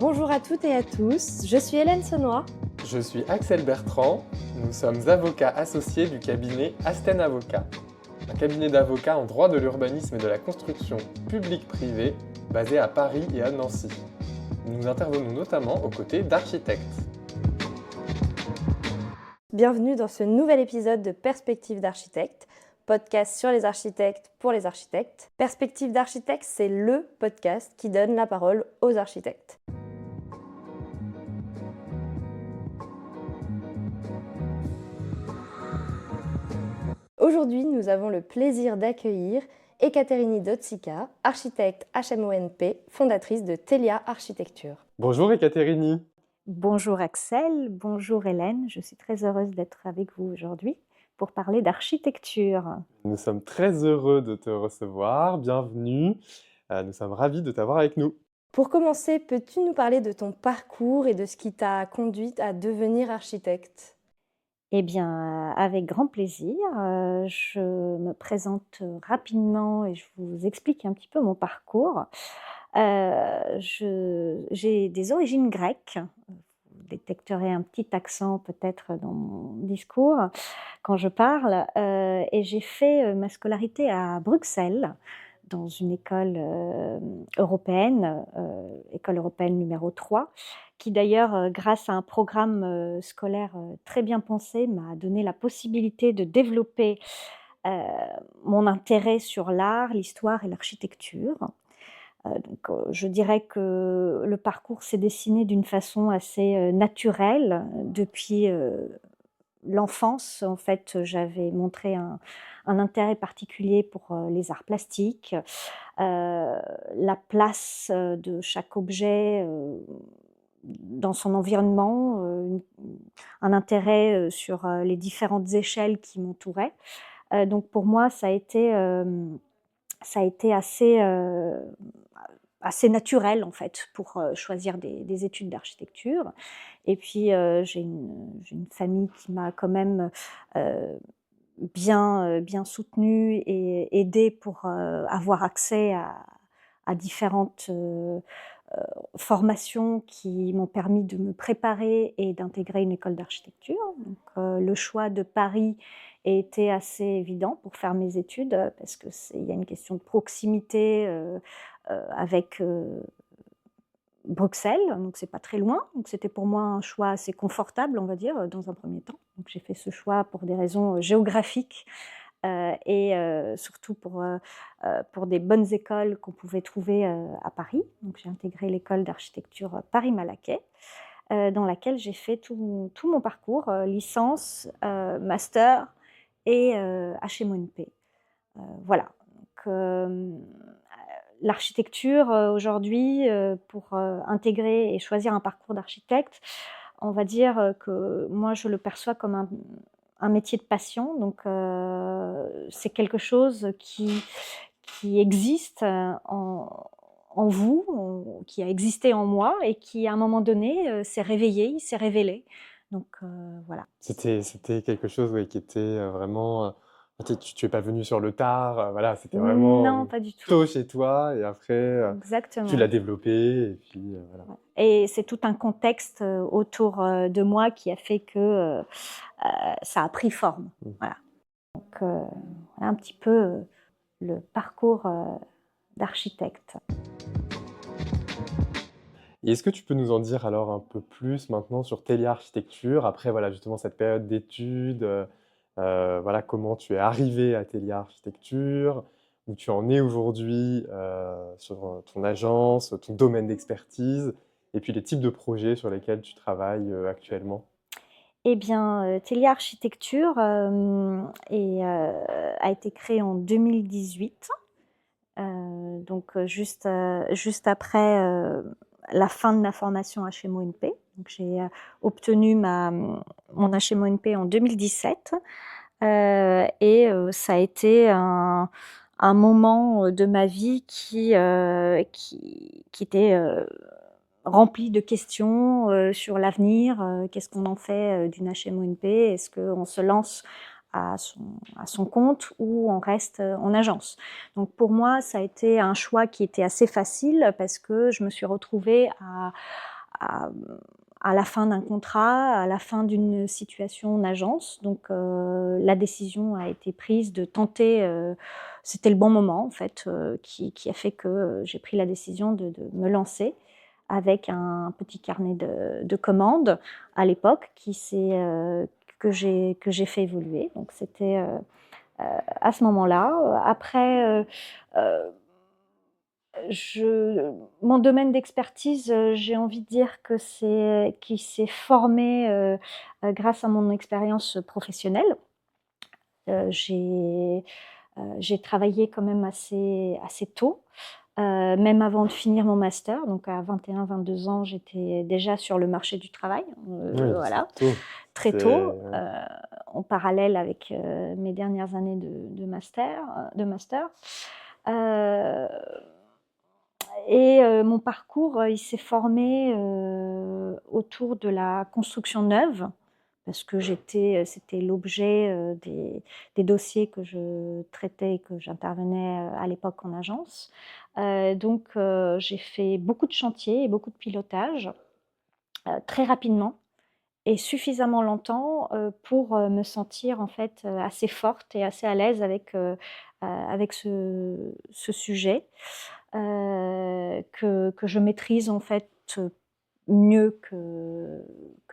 Bonjour à toutes et à tous, je suis Hélène Senoy. Je suis Axel Bertrand, nous sommes avocats associés du cabinet Asten Avocats, un cabinet d'avocats en droit de l'urbanisme et de la construction publique-privée basé à Paris et à Nancy. Nous intervenons notamment aux côtés d'architectes. Bienvenue dans ce nouvel épisode de Perspectives d'architectes, podcast sur les architectes pour les architectes. Perspectives d'architectes, c'est le podcast qui donne la parole aux architectes. Aujourd'hui, nous avons le plaisir d'accueillir Ekaterini Dotsika, architecte HMONP, fondatrice de Telia Architecture. Bonjour Ekaterini. Bonjour Axel, bonjour Hélène, je suis très heureuse d'être avec vous aujourd'hui pour parler d'architecture. Nous sommes très heureux de te recevoir, bienvenue, nous sommes ravis de t'avoir avec nous. Pour commencer, peux-tu nous parler de ton parcours et de ce qui t'a conduite à devenir architecte ? Eh bien, avec grand plaisir, je me présente rapidement et je vous explique un petit peu mon parcours. J'ai des origines grecques. Vous détecterez un petit accent peut-être dans mon discours quand je parle. Et j'ai fait ma scolarité à Bruxelles, dans une école européenne, école européenne numéro 3, qui d'ailleurs, grâce à un programme scolaire très bien pensé, m'a donné la possibilité de développer mon intérêt sur l'art, l'histoire et l'architecture. Je dirais que le parcours s'est dessiné d'une façon assez naturelle depuis l'enfance. En fait, j'avais montré un intérêt particulier pour les arts plastiques, la place de chaque objet dans son environnement, un intérêt sur les différentes échelles qui m'entouraient. Donc pour moi, ça a été assez naturel en fait pour choisir des études d'architecture. Et puis j'ai une famille qui m'a quand même bien soutenue et aidée pour avoir accès à différentes formations qui m'ont permis de me préparer et d'intégrer une école d'architecture. Donc le choix de Paris a été assez évident pour faire mes études parce qu'il y a une question de proximité avec Bruxelles, donc c'est pas très loin. Donc c'était pour moi un choix assez confortable, on va dire, dans un premier temps. Donc j'ai fait ce choix pour des raisons géographiques et surtout pour des bonnes écoles qu'on pouvait trouver à Paris. Donc j'ai intégré l'école d'architecture Paris-Malaquais, dans laquelle j'ai fait tout mon parcours, licence, master et HMONP. Voilà. Donc, l'architecture aujourd'hui, pour intégrer et choisir un parcours d'architecte, on va dire que moi je le perçois comme un métier de passion. Donc c'est quelque chose qui existe en vous, qui a existé en moi et qui à un moment donné s'est réveillé, s'est révélé. Donc voilà. C'était quelque chose qui était vraiment... Tu es pas venu sur le tard, voilà, c'était vraiment Non, pas du tout. tôt chez toi et après Exactement. tu l'as développé et puis voilà. Et c'est tout un contexte autour de moi qui a fait que ça a pris forme. Voilà. Donc voilà un petit peu le parcours d'architecte. Et est-ce que tu peux nous en dire alors un peu plus maintenant sur Telia Architecture, après voilà justement cette période d'études, voilà comment tu es arrivé à Telia Architecture, où tu en es aujourd'hui sur ton agence, ton domaine d'expertise, et puis les types de projets sur lesquels tu travailles actuellement? Eh bien, Telia Architecture a été créée en 2018, donc juste après la fin de ma formation HMONP. Donc j'ai obtenu mon HMONP en 2017 et ça a été un moment de ma vie qui était rempli de questions sur l'avenir. Qu'est-ce qu'on en fait d'une HMONP? Est-ce qu'on se lance à son compte ou on reste en agence? Donc pour moi, ça a été un choix qui était assez facile parce que je me suis retrouvée à la fin d'un contrat, à la fin d'une situation en agence. Donc la décision a été prise de tenter, c'était le bon moment en fait, qui a fait que j'ai pris la décision de me lancer avec un petit carnet de commandes à l'époque que j'ai fait évoluer. Donc c'était, à ce moment-là. Après, je mon domaine d'expertise, j'ai envie de dire que c'est qui s'est formé, grâce à mon expérience professionnelle. J'ai travaillé quand même assez tôt, même avant de finir mon master. Donc à 21-22 ans, j'étais déjà sur le marché du travail, Oui, voilà, c'est tôt. très C'est tôt, ouais. en parallèle avec, mes dernières années de master. Heu et mon parcours, il s'est formé, autour de la construction neuve parce que c'était l'objet, des dossiers que je traitais et que j'intervenais, à l'époque en agence. Donc j'ai fait beaucoup de chantiers et beaucoup de pilotage, très rapidement et suffisamment longtemps, pour, me sentir en fait, assez forte et assez à l'aise avec ce sujet, que je maîtrise en fait, mieux que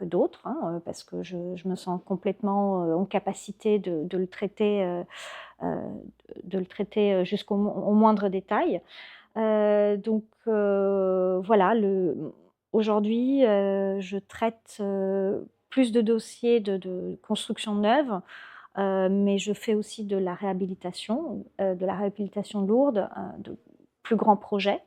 d'autres, hein, parce que je me sens complètement, en capacité de le traiter, heu, jusqu'au au moindre détail. Donc voilà, aujourd'hui, je traite, plus de dossiers de construction neuve, mais je fais aussi de la réhabilitation lourde, de plus grands projets.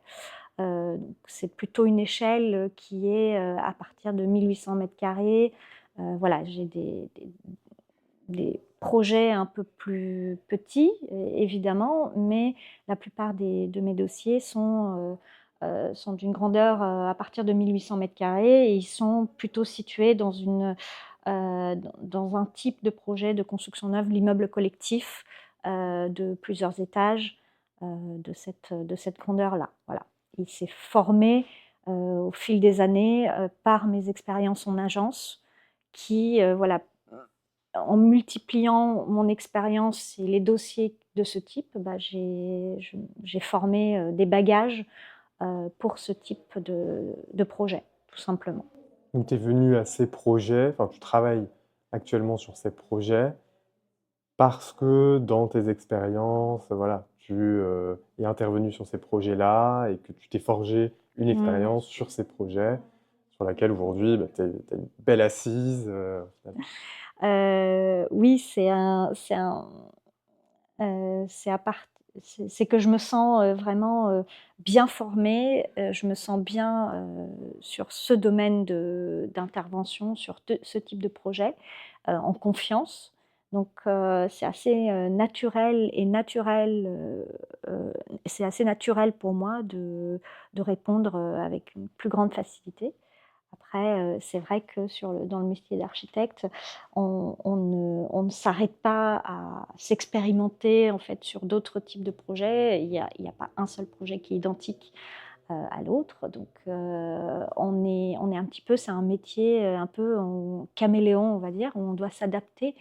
Donc c'est plutôt une échelle, qui est, à partir de 1 800 m². Voilà, j'ai des projets un peu plus petits, évidemment, mais la plupart de mes dossiers sont d'une grandeur, à partir de 1 800 m² et ils sont plutôt situés dans un type de projet de construction neuve, l'immeuble collectif, de plusieurs étages, de cette grandeur-là, voilà. Il s'est formé, au fil des années, par mes expériences en agence qui, voilà, en multipliant mon expérience et les dossiers de ce type, bah, j'ai formé, des bagages, pour ce type de projet, tout simplement. Donc tu es venu à ces projets, enfin tu travailles actuellement sur ces projets parce que dans tes expériences, voilà, tu, es intervenu sur ces projets-là et que tu t'es forgé une Mmh. expérience sur ces projets, sur laquelle aujourd'hui, bah, tu as une belle assise, finalement. Oui, c'est à part c'est que je me sens, vraiment, bien formée, je me sens bien, sur ce domaine d'intervention, sur ce type de projet, en confiance. Donc c'est assez, c'est assez naturel pour moi de répondre, avec une plus grande facilité. Après, c'est vrai que dans le métier d'architecte, on ne s'arrête pas à s'expérimenter, en fait, sur d'autres types de projets. Il y a pas un seul projet qui est identique, à l'autre. Donc, on est un petit peu c'est un métier, un peu en caméléon, on va dire, où on doit s'adapter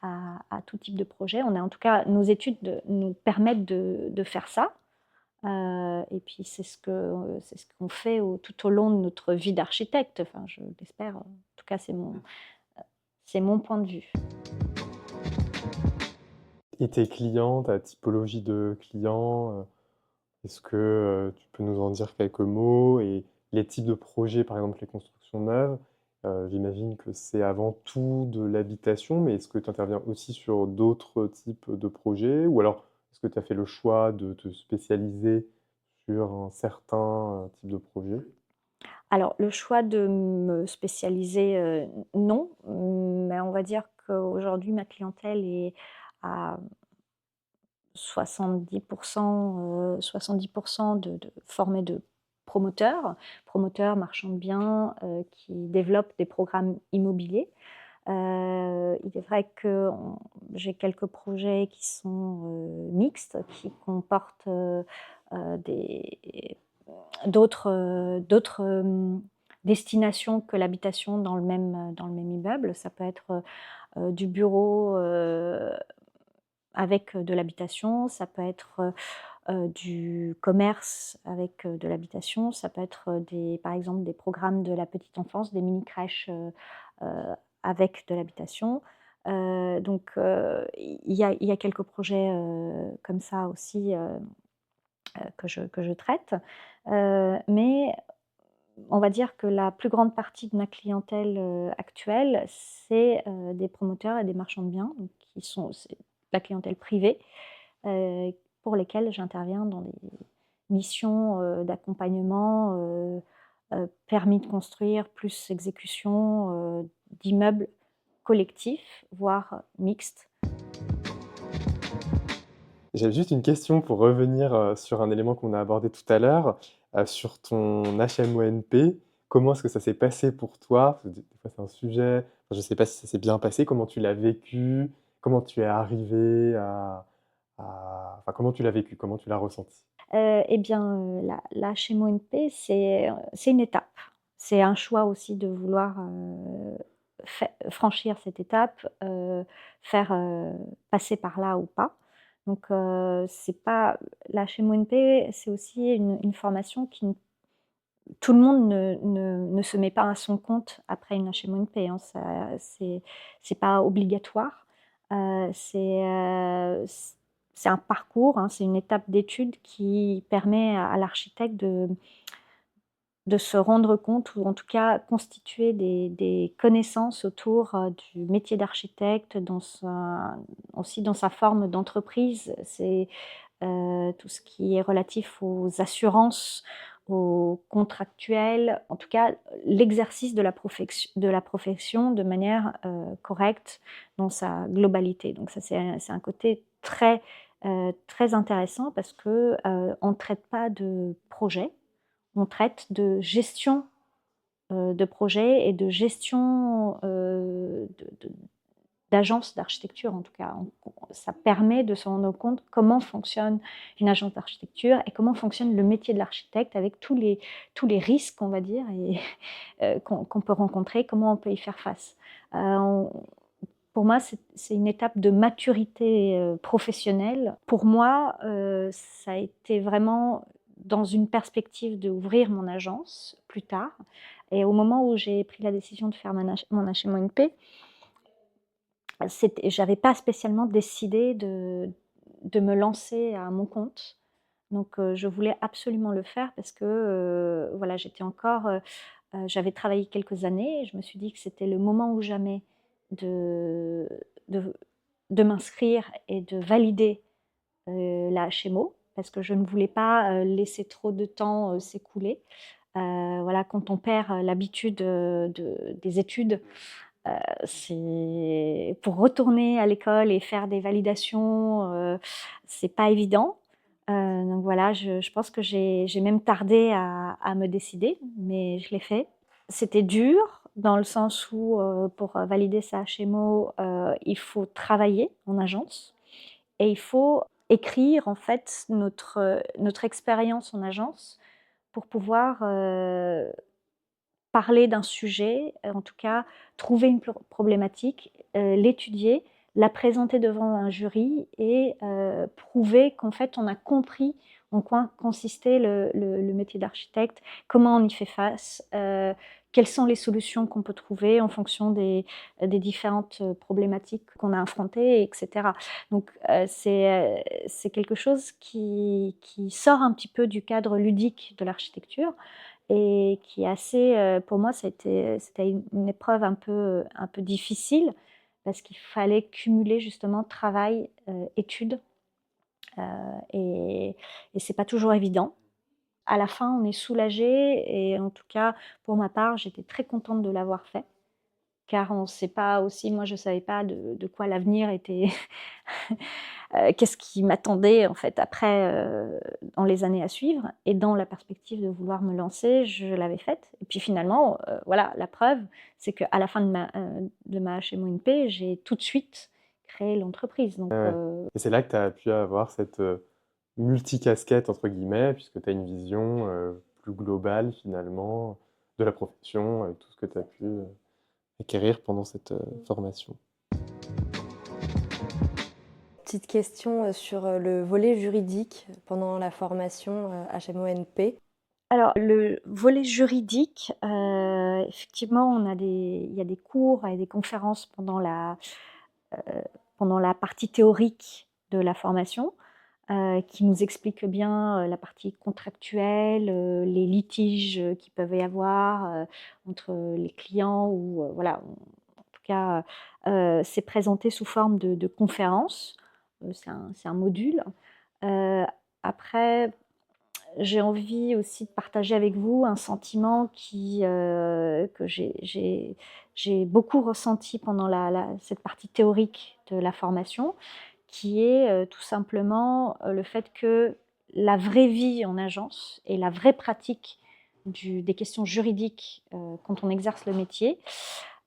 à tout type de projet. En tout cas, nos études nous permettent de faire ça. Et puis c'est ce qu'on fait tout au long de notre vie d'architecte, enfin je l'espère, en tout cas c'est mon point de vue. Et tes clients, ta typologie de clients, est-ce que, tu peux nous en dire quelques mots? Et les types de projets, par exemple les constructions neuves, j'imagine que c'est avant tout de l'habitation, mais est-ce que tu interviens aussi sur d'autres types de projets? Ou alors, est-ce que tu as fait le choix de te spécialiser sur un certain, type de projet? Alors le choix de me spécialiser, non, mais on va dire qu'aujourd'hui ma clientèle est à 70 70 formée de promoteurs, marchands de biens, qui développent des programmes immobiliers. Il est vrai que j'ai quelques projets qui sont, mixtes, qui comportent, des d'autres, destination que l'habitation dans le même immeuble. Ça peut être du bureau avec de l'habitation, ça peut être du commerce avec de l'habitation, ça peut être par exemple des programmes de la petite enfance, des mini crèches avec de l'habitation. Donc il y a quelques projets comme ça aussi que je traite. Mais on va dire que la plus grande partie de ma clientèle actuelle, c'est des promoteurs et des marchands de biens, donc c'est la clientèle privée, heu, pour lesquels j'interviens dans des missions d'accompagnement, permis de construire plus exécution d'immeubles collectifs, voire mixtes. J'avais juste une question pour revenir, sur un élément qu'on a abordé tout à l'heure, sur ton HMONP. Comment est-ce que ça s'est passé pour toi? Parce que des fois c'est un sujet, enfin, je ne sais pas si ça s'est bien passé. Comment tu l'as vécu? Comment tu es arrivé enfin, comment tu l'as vécu? Comment tu l'as ressenti? Eh bien, la HMO-NP, c'est une étape. C'est un choix aussi de vouloir, franchir cette étape, faire, passer par là ou pas. Donc, c'est pas la HMO-NP, c'est aussi une formation qui n tout le monde ne se met pas à son compte après une HMO-NP, hein. Ça c'est pas obligatoire. C'est un parcours, hein, c'est une étape d'étude qui permet à l'architecte de se rendre compte ou en tout cas constituer des connaissances autour, du métier d'architecte aussi dans sa forme d'entreprise. C'est tout ce qui est relatif aux assurances, aux contractuels, en tout cas l'exercice de la profession de manière, correcte dans sa globalité. Donc ça, c'est un côté très intéressant parce que, on ne traite pas de projet, on traite de gestion de projet et de gestion d'agence d'architecture en tout cas. Ça permet de se rendre compte comment fonctionne une agence d'architecture et comment fonctionne le métier de l'architecte avec tous les risques, on va dire, et, qu'on peut rencontrer, comment on peut y faire face. On Pour moi, c'est une étape de maturité professionnelle. Pour moi, ça a été vraiment dans une perspective d'ouvrir mon agence plus tard. Et au moment où j'ai pris la décision de faire mon HMO-NP, j'avais pas spécialement décidé de me lancer à mon compte. Donc, je voulais absolument le faire parce que, voilà, j'avais travaillé quelques années et je me suis dit que c'était le moment ou jamais de de de m'inscrire et de valider, la HMO parce que je ne voulais pas, laisser trop de temps, s'écouler. Voilà, quand on perd, l'habitude, des études, c'est pour retourner à l'école et faire des validations, c'est pas évident. Donc voilà, je pense que j'ai même tardé à me décider, mais je l'ai fait. C'était dur dans le sens où, pour valider sa HMO, il faut travailler en agence et il faut écrire en fait notre expérience en agence pour pouvoir, parler d'un sujet, en tout cas trouver une problématique, l'étudier, la présenter devant un jury et prouver qu'en fait on a compris en quoi consistait le métier d'architecte, comment on y fait face, quelles sont les solutions qu'on peut trouver en fonction des différentes, problématiques qu'on a affrontées et cetera. Donc c'est quelque chose qui sort un petit peu du cadre ludique de l'architecture et qui est assez, pour moi, c'était une épreuve un peu difficile parce qu'il fallait cumuler justement travail, études, heu et et c'est pas toujours évident. À la fin, on est soulagé et en tout cas, pour ma part, j'étais très contente de l'avoir fait car on sait pas aussi moi, je savais pas de quoi l'avenir était qu'est-ce qui m'attendait en fait après, dans les années à suivre et dans la perspective de vouloir me lancer, je l'avais faite et puis finalement, voilà, la preuve, c'est qu'à la fin de ma HMO-NP, j'ai tout de suite créé l'entreprise donc Ouais, ouais, et c'est là que tu as pu avoir cette, «multicasquette» entre guillemets, puisque tu as une vision, plus globale finalement de la profession et tout ce que tu as pu acquérir pendant cette formation. Petite question sur le volet juridique pendant la formation HMONP. Alors, le volet juridique, effectivement, il y a des cours et des conférences pendant la partie théorique de la formation, qui nous expliquent bien la partie contractuelle, les litiges qu'il peuvent y avoir entre les clients ou voilà, en tout cas, c'est présenté sous forme de conférences. C'est un module. Heu, Après, j'ai envie aussi de partager avec vous un sentiment que j'ai beaucoup ressenti pendant cette partie théorique de la formation, qui est tout simplement le fait que la vraie vie en agence et la vraie pratique des questions juridiques quand on exerce le métier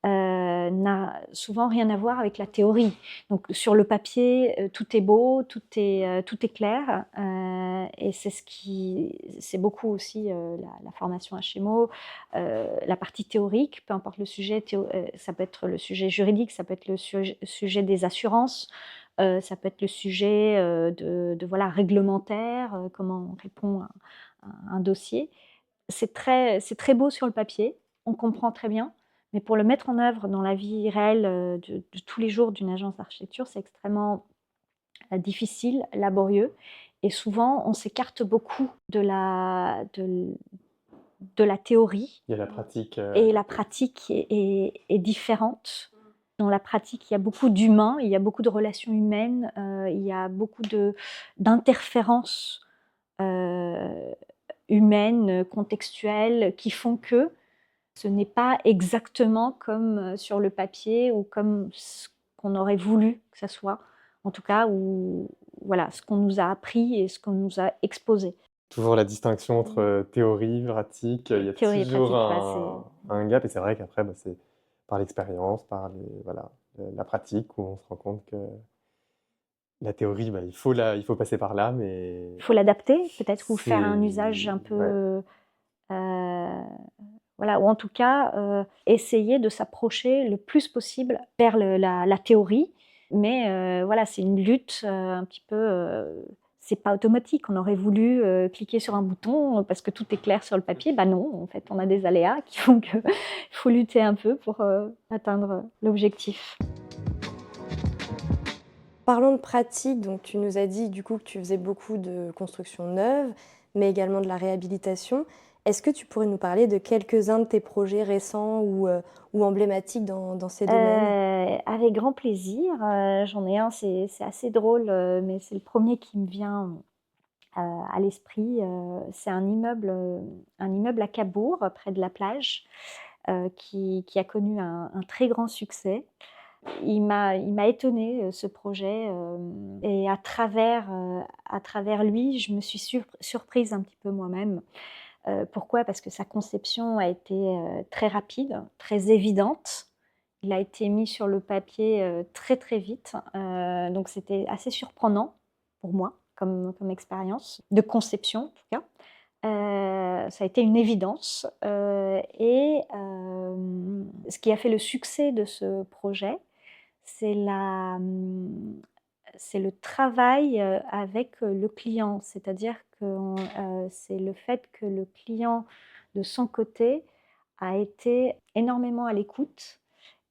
n'a souvent rien à voir avec la théorie. Donc sur le papier, tout est beau, tout est clair, et c'est beaucoup aussi la formation HMO, la partie théorique, peu importe le sujet, ça peut être le sujet juridique, ça peut être le sujet des assurances, ça peut être le sujet voilà, réglementaire, comment on répond à un dossier. C'est très beau sur le papier, on comprend très bien, mais pour le mettre en œuvre dans la vie réelle, de tous les jours d'une agence d'architecture, c'est extrêmement, difficile, laborieux, et souvent on s'écarte beaucoup de la théorie, Il y a la pratique. et la pratique est différente. Dans la pratique, il y a beaucoup d'humains, il y a beaucoup de relations humaines, il y a beaucoup d'interférences, heu, humaines, contextuelles, qui font que ce n'est pas exactement comme sur le papier ou comme ce qu'on aurait voulu que ça soit. En tout cas, ou voilà, ce qu'on nous a appris et ce qu'on nous a exposé. Toujours la distinction entre théorie, pratique, il y a Théorie et toujours pratique, voilà, un gap et c'est vrai qu'après, bah, c'est par l'expérience, par voilà, la pratique où on se rend compte que la théorie, bah, il faut passer par là, mais il faut l'adapter peut-être, ou faire un usage un ouais, peu, voilà, ou en tout cas, essayer de s'approcher le plus possible vers la théorie. Mais voilà, c'est une lutte, un petit peu, c'est pas automatique. On aurait voulu, cliquer sur un bouton, parce que tout est clair sur le papier. Bah non, en fait, on a des aléas qui font qu'il faut lutter un peu pour, atteindre l'objectif. Parlons de pratique, donc tu nous as dit du coup que tu faisais beaucoup de construction neuve, mais également de la réhabilitation. Est-ce que tu pourrais nous parler de quelques-uns de tes projets récents ou emblématiques dans ces domaines? Avec grand plaisir, j'en ai un, c'est assez drôle, mais c'est le premier qui me vient, à l'esprit. C'est un immeuble à Cabourg, près de la plage, qui a connu un très grand succès. Il m'a étonnée, ce projet, et à travers lui, je me suis surprise un petit peu moi-même. Pourquoi? Parce que sa conception a été, très rapide, très évidente. Il a été mis sur le papier, très, très vite, donc c'était assez surprenant pour moi comme expérience, de conception en tout cas. Ça a été une évidence, et ce qui a fait le succès de ce projet, c'est c'est le travail, avec, le client. C'est-à-dire que c'est le fait que le client, de son côté, a été énormément à l'écoute,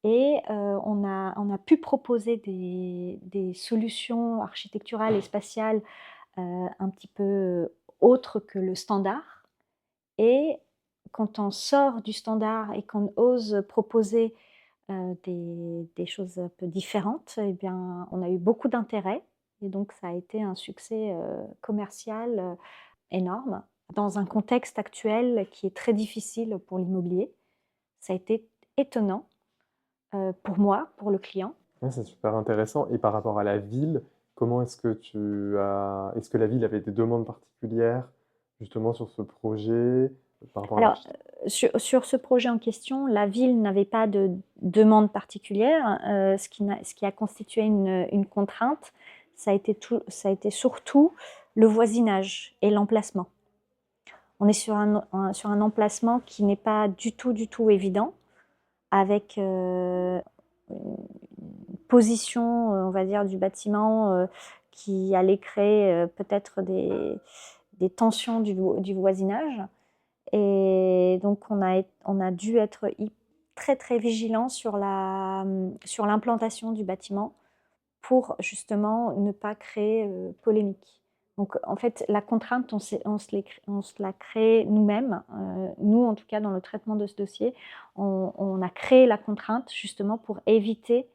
et on a pu proposer des solutions architecturales et spatiales, un petit peu autres que le standard. Et quand on sort du standard et qu'on ose proposer des choses un peu différentes, eh bien, on a eu beaucoup d'intérêt, et donc ça a été un succès commercial énorme. Dans un contexte actuel qui est très difficile pour l'immobilier, ça a été étonnant, pour moi, pour le client. ouais, c'est super intéressant et par rapport à la ville, comment est-ce que la ville avait des demandes particulières, justement sur ce projet, par rapport à Alors, l'architecture? sur ce projet en question, la ville n'avait pas de demande particulière. Ce qui a constitué une contrainte, ça a été surtout le voisinage et l'emplacement. On est sur sur un emplacement qui n'est pas du tout évident, avec une position, on va dire, du bâtiment qui allait créer peut-être des tensions du voisinage. Et donc, on a dû être très vigilant sur l'implantation du bâtiment pour justement ne pas créer polémique. Donc, en fait, la contrainte, on se la crée nous-mêmes. Nous, en tout cas, dans le traitement de ce dossier, on a créé la contrainte justement pour éviter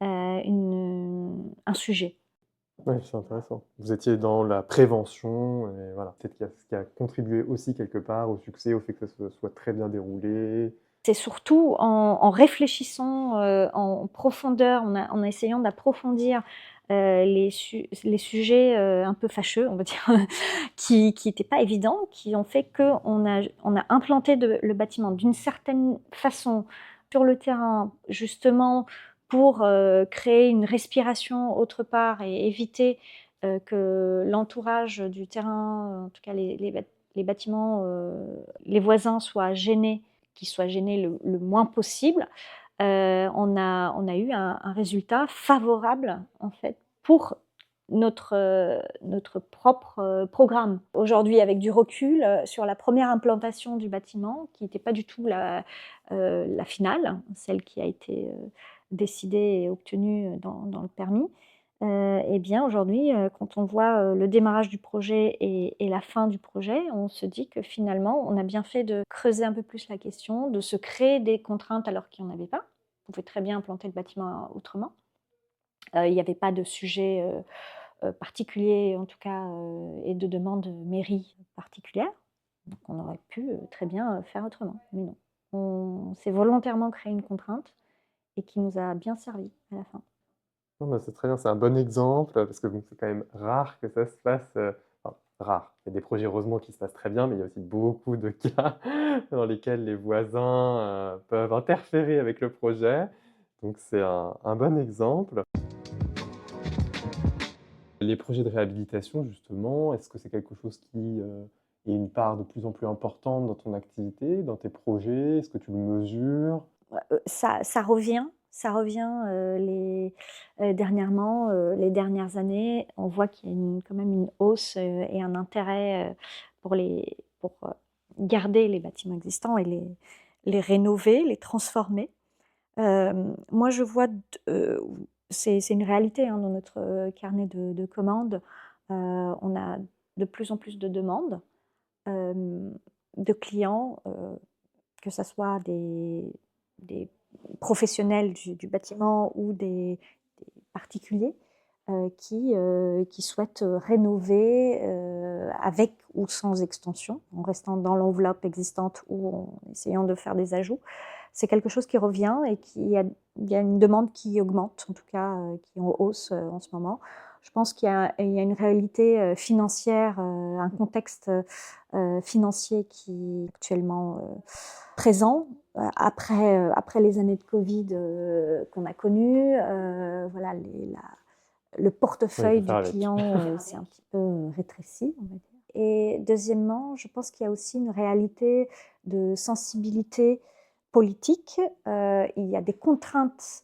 un sujet. Oui, c'est intéressant. Vous étiez dans la prévention, et voilà, peut-être ce qui a contribué aussi quelque part au succès, au fait que ça soit très bien déroulé. C'est surtout en réfléchissant en profondeur, en essayant d'approfondir les sujets un peu fâcheux, on va dire, qui n'étaient pas évidents, qui ont fait qu'on on a implanté le bâtiment d'une certaine façon sur le terrain, justement pour créer une respiration autre part et éviter que l'entourage du terrain, en tout cas les bâtiments, les voisins soient gênés, qu'ils soient gênés le moins possible. On a eu un résultat favorable, en fait, pour notre propre programme. Aujourd'hui, avec du recul, sur la première implantation du bâtiment, qui n'était pas du tout la finale, celle qui a été décidée et obtenue dans le permis, eh bien aujourd'hui, quand on voit le démarrage du projet et la fin du projet, on se dit que finalement, on a bien fait de creuser un peu plus la question, de se créer des contraintes alors qu'il n'y en avait pas. On pouvait très bien implanter le bâtiment autrement. Il n'y avait pas de sujet particulier, en tout cas, et de demande mairie particulière. Donc on aurait pu très bien faire autrement. Mais non, on s'est volontairement créé une contrainte et qui nous a bien servi à la fin. Non, bah, c'est très bien, c'est un bon exemple, parce que bon, c'est quand même rare que ça se passe, enfin, rare. Il y a des projets, heureusement, qui se passent très bien, mais il y a aussi beaucoup de cas dans lesquels les voisins peuvent interférer avec le projet. Donc c'est un bon exemple. Les projets de réhabilitation, justement, est-ce que c'est quelque chose qui est une part de plus en plus importante dans ton activité, dans tes projets? Est-ce que tu le mesures? Ça revient, dernièrement, les dernières années, on voit qu'il y a quand même une hausse et un intérêt pour garder les bâtiments existants et les rénover, les transformer. Moi, je vois, c'est une réalité hein, dans notre carnet de commandes. On a de plus en plus de demandes de clients, que ce soit des professionnels du bâtiment ou des particuliers qui souhaitent rénover avec ou sans extension, en restant dans l'enveloppe existante ou en essayant de faire des ajouts. C'est quelque chose qui revient et il y a une demande qui augmente, en tout cas qui est en hausse en ce moment. Je pense qu'il y a une réalité financière, un contexte financier qui est actuellement présent. Après les années de Covid qu'on a connues, voilà, le Oui, il portefeuille faut du faire avec. client s'est un petit peu rétréci, on va dire. Et deuxièmement, je pense qu'il y a aussi une réalité de sensibilité politique. Il y a des contraintes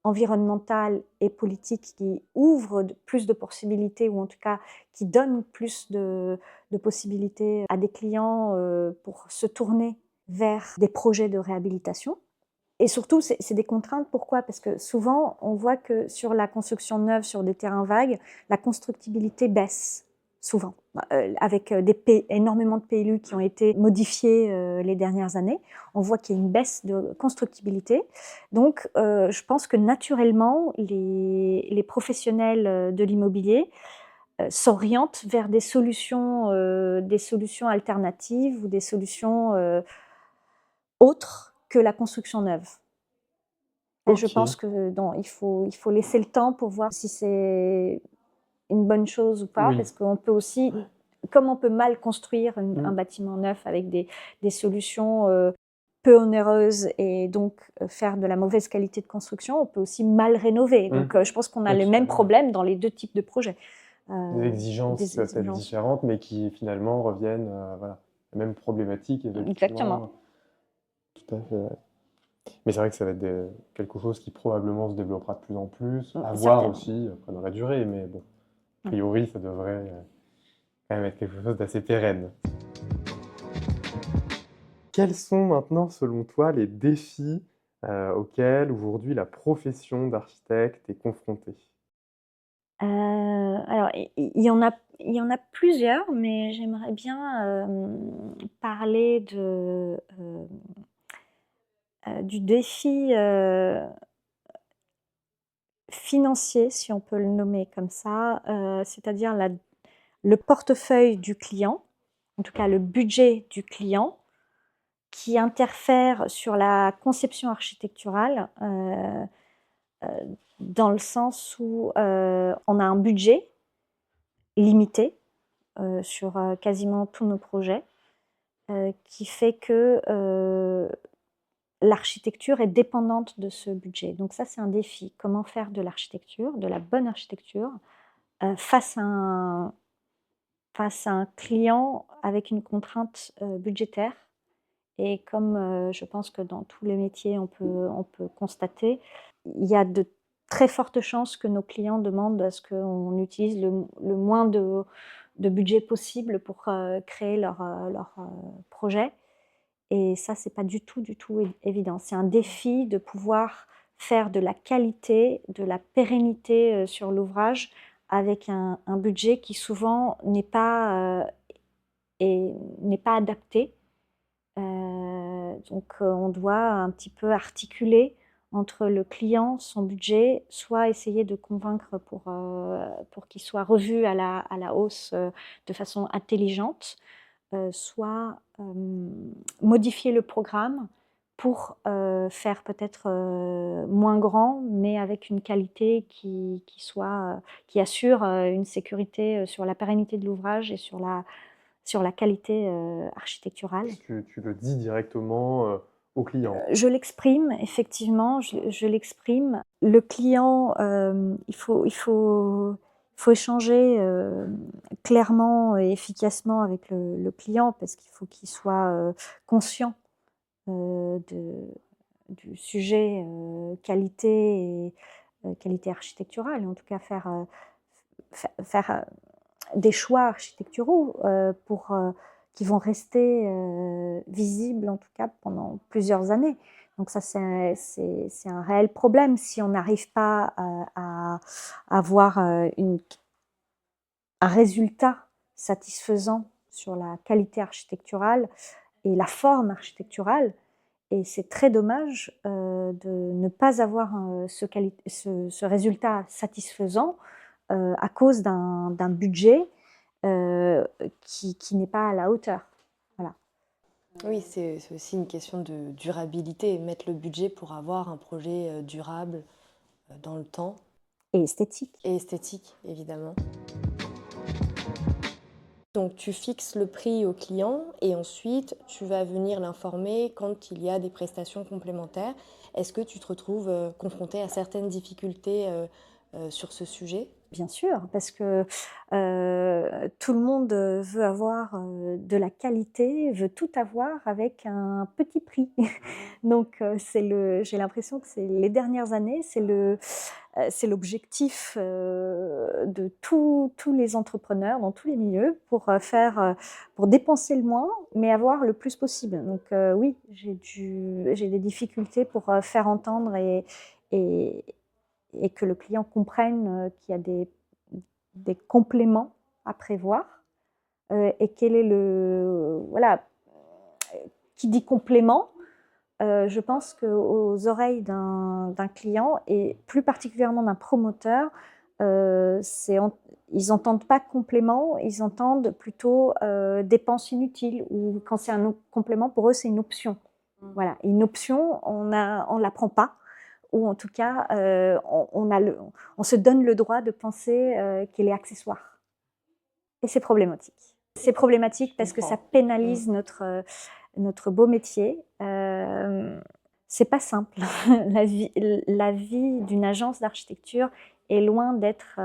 environnementales et politiques qui ouvrent plus de possibilités, ou en tout cas qui donnent plus de possibilités à des clients pour se tourner vers des projets de réhabilitation. Et surtout, c'est des contraintes. Pourquoi? Parce que souvent, on voit que sur la construction neuve, sur des terrains vagues, la constructibilité baisse, souvent. Avec énormément de PLU qui ont été modifiés les dernières années, on voit qu'il y a une baisse de constructibilité. Donc, je pense que naturellement, les professionnels de l'immobilier s'orientent vers des solutions alternatives ou des solutions autres que la construction neuve. Et je Ok. pense que il faut laisser le temps pour voir si c'est une bonne chose ou pas, Oui. parce qu'on peut aussi, comme on peut mal construire un Mm. bâtiment neuf avec des solutions peu onéreuses et donc faire de la mauvaise qualité de construction, on peut aussi mal rénover. Donc je pense qu'on a Oui, les tout à mêmes fait. problèmes dans les deux types de projets. Des exigences qui Des peuvent être exigences. différentes, mais qui finalement reviennent, voilà, la même problématique, Exactement. effectivement. Tout à fait, ouais. Mais c'est vrai que ça va être quelque chose qui probablement se développera de plus en plus, à voir Certainement. aussi après dans la durée, mais bon, a Mm. priori, ça devrait quand même être quelque chose d'assez pérenne. Quels sont maintenant, selon toi, les défis auxquels aujourd'hui la profession d'architecte est confrontée? Alors, il y en a plusieurs, mais j'aimerais bien parler du défi financier, si on peut le nommer comme ça, c'est-à-dire le portefeuille du client, en tout cas le budget du client, qui interfère sur la conception architecturale, dans le sens où on a un budget limité sur quasiment tous nos projets, qui fait que l'architecture est dépendante de ce budget. Donc ça, c'est un défi. Comment faire de l'architecture, de la bonne architecture, face à un client avec une contrainte budgétaire. Et comme je pense que dans tous les métiers, on peut constater, il y a de très fortes chances que nos clients demandent à ce qu'on utilise le moins de budget possible pour créer leur projet. Et ça, c'est pas du tout évident. C'est un défi de pouvoir faire de la qualité, de la pérennité sur l'ouvrage avec un budget qui souvent n'est pas adapté. Donc on doit un petit peu articuler entre le client, son budget, soit essayer de convaincre pour qu'il soit revu à la hausse de façon intelligente, soit modifier le programme pour faire peut-être moins grand, mais avec une qualité qui assure une sécurité sur la pérennité de l'ouvrage et sur la qualité architecturale. Est-ce que tu le dis directement au client? Je l'exprime, effectivement, je l'exprime. Le client, il faut échanger clairement et efficacement avec le client parce qu'il faut qu'il soit conscient de du sujet qualité et qualité architecturale. En tout cas, faire des choix architecturaux qui vont rester visibles, en tout cas pendant plusieurs années. Donc ça, c'est un réel problème si on n'arrive pas à avoir un résultat satisfaisant sur la qualité architecturale et la forme architecturale. Et c'est très dommage de ne pas avoir ce résultat satisfaisant à cause d'un budget qui n'est pas à la hauteur. Voilà. Oui, c'est aussi une question de durabilité, mettre le budget pour avoir un projet durable dans le temps Et esthétique. et esthétique, évidemment. Donc tu fixes le prix au client et ensuite tu vas venir l'informer quand il y a des prestations complémentaires. Est-ce que tu te retrouves confronté à certaines difficultés sur ce sujet? Bien sûr, parce que tout le monde veut avoir de la qualité, veut tout avoir avec un petit prix. Donc j'ai l'impression que c'est les dernières années, c'est l'objectif de tous les entrepreneurs dans tous les milieux pour dépenser le moins, mais avoir le plus possible. Donc oui, j'ai des difficultés pour faire entendre et, et que le client comprenne qu'il y a des compléments à prévoir et quel est voilà, qui dit complément, je pense qu'aux oreilles d'un client et plus particulièrement d'un promoteur, ils n'entendent pas complément, ils entendent plutôt dépenses inutiles ou quand c'est un complément, pour eux, c'est une option. Voilà, une option, on ne la prend pas ou en tout cas, on se donne le droit de penser qu'elle est accessoire. Et c'est problématique. C'est problématique parce que ça pénalise notre beau métier. C'est pas simple. La vie d'une agence d'architecture est loin d'être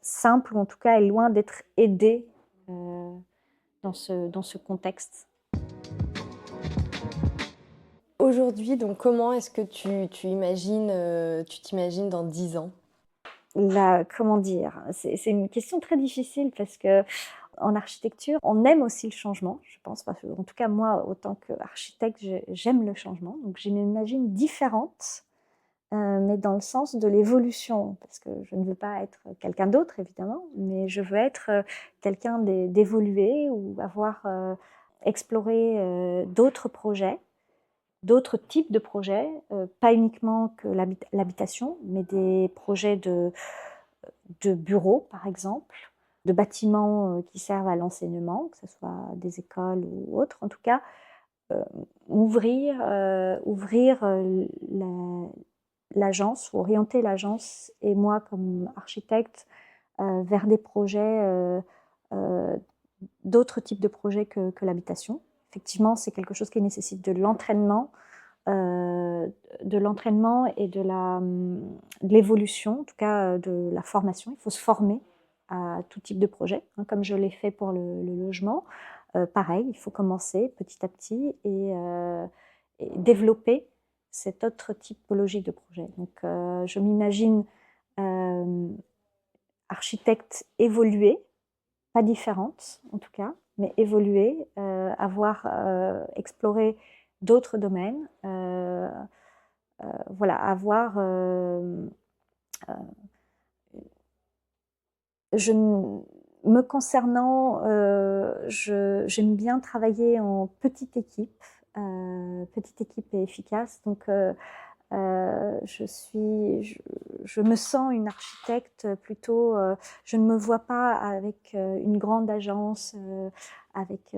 simple, ou en tout cas est loin d'être aidée dans ce contexte. Aujourd'hui, donc comment est-ce que tu imagines, tu t'imagines dans 10 ans? Comment dire? C'est une question très difficile parce qu'en architecture, on aime aussi le changement, je pense. Parce que, en tout cas, moi, autant qu'architecte, j'aime le changement. Donc, je m'imagine différente, mais dans le sens de l'évolution. Parce que je ne veux pas être quelqu'un d'autre, évidemment, mais je veux être quelqu'un d'évolué ou avoir exploré d'autres projets, d'autres types de projets, pas uniquement que l'habitation, mais des projets de bureaux, par exemple, de bâtiments qui servent à l'enseignement, que ce soit des écoles ou autres. En tout cas, ouvrir l'agence ou orienter l'agence et moi comme architecte vers des projets, euh, d'autres types de projets que l'habitation. Effectivement, c'est quelque chose qui nécessite euh, de l'entraînement et de l'évolution, en tout cas de la formation. Il faut se former à tout type de projet, hein, comme je l'ai fait pour le logement. Pareil, il faut commencer petit à petit et développer cette autre typologie de projet. Donc, je m'imagine euh, architecte évoluée, pas différente en tout cas, mais évoluer, avoir exploré d'autres domaines, voilà, avoir. Je, me concernant, j'aime bien travailler en petite équipe et efficace. Donc, je me sens une architecte plutôt. Je ne me vois pas avec une grande agence, avec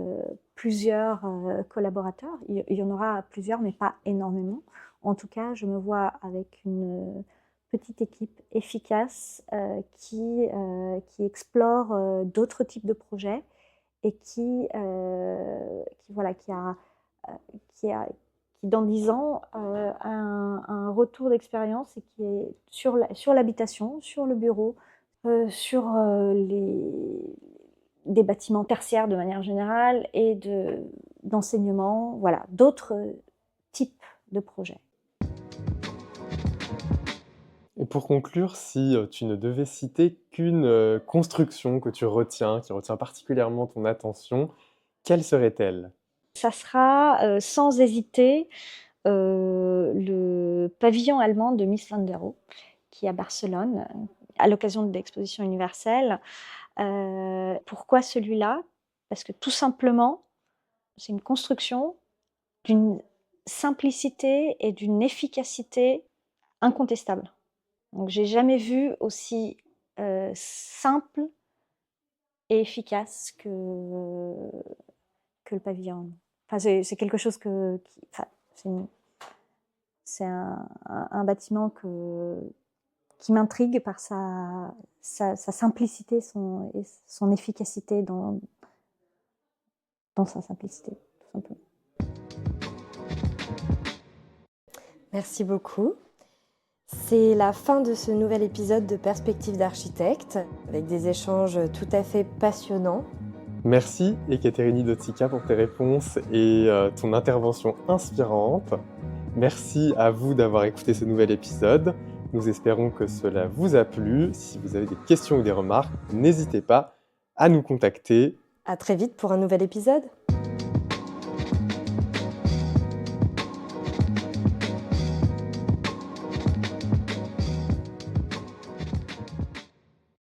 plusieurs collaborateurs. Il y en aura plusieurs, mais pas énormément. En tout cas, je me vois avec une petite équipe efficace qui explore d'autres types de projets et voilà, euh, qui a qui dans 10 ans a un retour d'expérience et qui est sur l'habitation, sur le bureau, sur des bâtiments tertiaires de manière générale et d'enseignement, voilà, d'autres types de projets. Et pour conclure, si tu ne devais citer qu'une construction que tu retiens, qui retient particulièrement ton attention, quelle serait-elle? Ça sera sans hésiter le pavillon allemand de Mies van der Rohe, qui est à Barcelone, à l'occasion de l'exposition universelle. Pourquoi celui-là? Parce que tout simplement, c'est une construction d'une simplicité et d'une efficacité incontestable. Donc, j'ai jamais vu aussi simple et efficace que le pavillon. Enfin, c'est quelque chose enfin, c'est un bâtiment qui m'intrigue par sa simplicité et son efficacité dans sa simplicité, tout simplement. Merci beaucoup. C'est la fin de ce nouvel épisode de Perspectives d'architecte, avec des échanges tout à fait passionnants. Merci Ekaterini Dotsika pour tes réponses et ton intervention inspirante. Merci à vous d'avoir écouté ce nouvel épisode. Nous espérons que cela vous a plu. Si vous avez des questions ou des remarques, n'hésitez pas à nous contacter. À très vite pour un nouvel épisode.